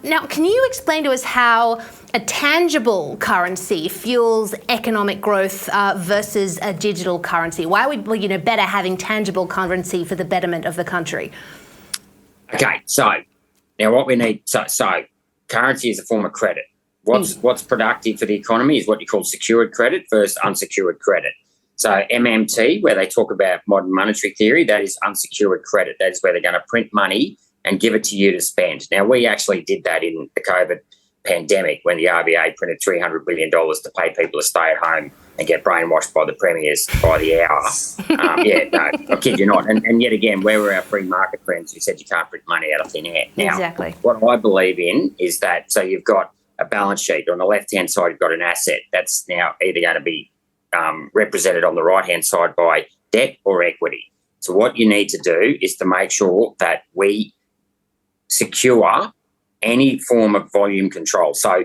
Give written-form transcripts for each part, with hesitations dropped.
Now, can you explain to us how a tangible currency fuels economic growth versus a digital currency? Why are we better having tangible currency for the betterment of the country? Okay, so now what we need, so currency is a form of credit. What's productive for the economy is what you call secured credit versus unsecured credit. So MMT, where they talk about modern monetary theory, that is unsecured credit. That is where they're going to print money and give it to you to spend. Now, we actually did that in the COVID pandemic when the RBA printed $300 billion to pay people to stay at home and get brainwashed by the premiers by the hour. I kid you not. And yet again, where were our free market friends who said you can't print money out of thin air? Now, exactly. What I believe in is that, so you've got a balance sheet. On the left-hand side, you've got an asset. That's now either going to be represented on the right-hand side by debt or equity. So what you need to do is to make sure that we secure any form of volume control. So,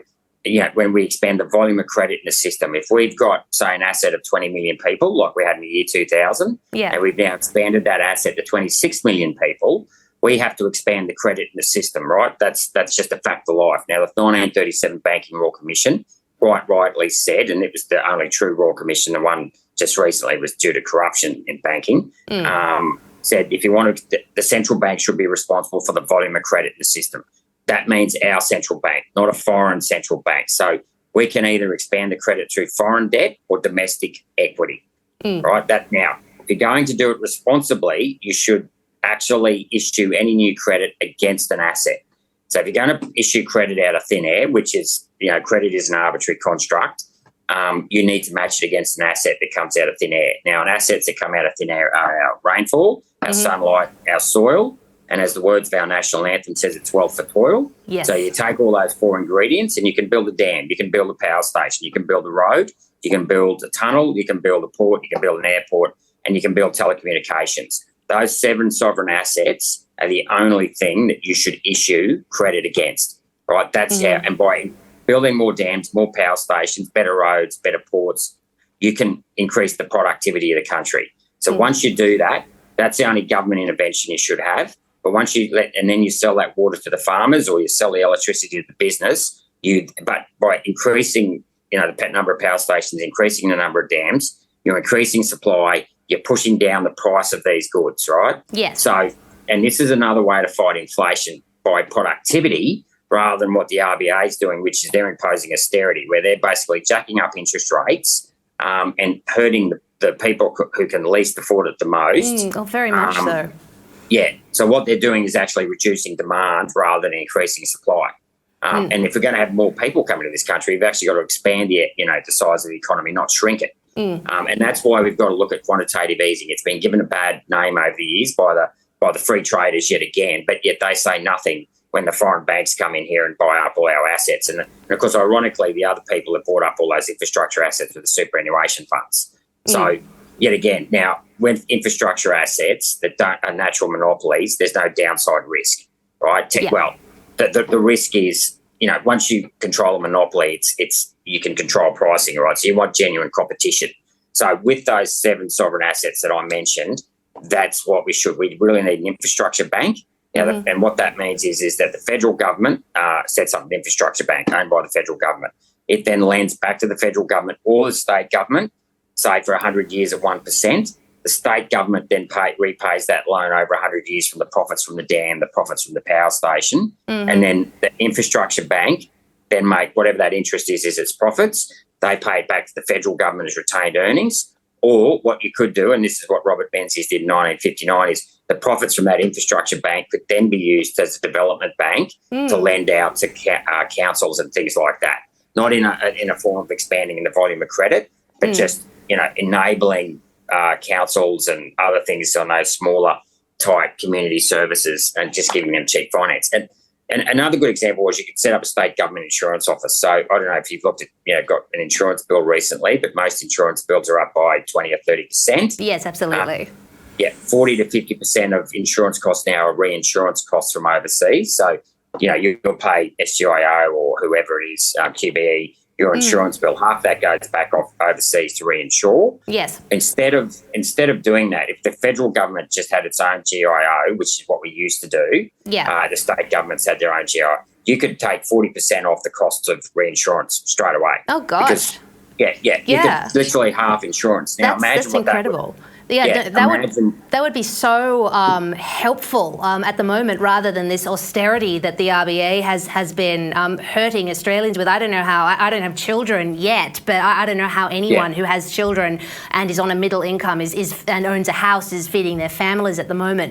when we expand the volume of credit in the system, if we've got, say, an asset of 20 million people, like we had in the year 2000, and we've now expanded that asset to 26 million people, we have to expand the credit in the system, right? That's just a fact of life. Now, the 1937 Banking Royal Commission quite rightly said, and it was the only true Royal Commission, the one just recently was due to corruption in banking, said if you want to, the central bank should be responsible for the volume of credit in the system. That means our central bank, not a foreign central bank. So we can either expand the credit through foreign debt or domestic equity, right? That now, if you're going to do it responsibly, you should actually issue any new credit against an asset. So if you're going to issue credit out of thin air, which is, credit is an arbitrary construct, you need to match it against an asset that comes out of thin air. Now, assets that come out of thin air are our rainfall, our sunlight, our soil, and as the words of our national anthem says, it's wealth for toil. Yes. So you take all those four ingredients and you can build a dam, you can build a power station, you can build a road, you can build a tunnel, you can build a port, you can build an airport, and you can build telecommunications. Those 7 sovereign assets are the only thing that you should issue credit against, right? That's how, and by building more dams, more power stations, better roads, better ports, you can increase the productivity of the country. So once you do that, that's the only government intervention you should have. But once you and then you sell that water to the farmers or you sell the electricity to the business, but by increasing, the number of power stations, increasing the number of dams, you're increasing supply, you're pushing down the price of these goods, right? Yes. So, and this is another way to fight inflation by productivity rather than what the RBA is doing, which is they're imposing austerity, where they're basically jacking up interest rates and hurting the people who can least afford it the most. Very much so. Yeah. So what they're doing is actually reducing demand rather than increasing supply. And if we're going to have more people coming to this country, we've actually got to expand the size of the economy, not shrink it. And that's why we've got to look at quantitative easing. It's been given a bad name over the years by the free traders yet again, but yet they say nothing when the foreign banks come in here and buy up all our assets. And of course, ironically, the other people have bought up all those infrastructure assets with the superannuation funds. So yet again, now with infrastructure assets that are natural monopolies, there's no downside risk, right? Well, the risk is, once you control a monopoly, it's you can control pricing, right? So you want genuine competition. So with those 7 sovereign assets that I mentioned, that's what we really need an infrastructure bank. Now, and what that means is that the federal government sets up an infrastructure bank owned by the federal government. It then lends back to the federal government or the state government, say for 100 years at 1%. The state government then repays that loan over 100 years from the profits from the dam, the profits from the power station, and then the infrastructure bank then make whatever that interest is its profits. They pay it back to the federal government as retained earnings. Or what you could do, and this is what Robert Menzies did in 1959, is the profits from that infrastructure bank could then be used as a development bank to lend out to councils and things like that. Not in a form of expanding in the volume of credit, but just enabling councils and other things on those smaller type community services and just giving them cheap finance. And another good example was you could set up a state government insurance office. So I don't know if you've looked at, got an insurance bill recently, but most insurance bills are up by 20 or 30%. Yes, absolutely. 40 to 50% of insurance costs now are reinsurance costs from overseas. So, you'll pay SGIO or whoever it is, QBE, your insurance bill. Half that goes back off overseas to reinsure. Yes. Instead of doing that, if the federal government just had its own GIO, which is what we used to do, the state governments had their own GIO, you could take 40% off the costs of reinsurance straight away. Oh, gosh. Because, you could literally half insurance. Now, imagine that's what incredible. That would be so helpful at the moment, rather than this austerity that the RBA has been hurting Australians with. I don't know how. I don't have children yet, but I don't know how anyone who has children and is on a middle income and owns a house is feeding their families at the moment.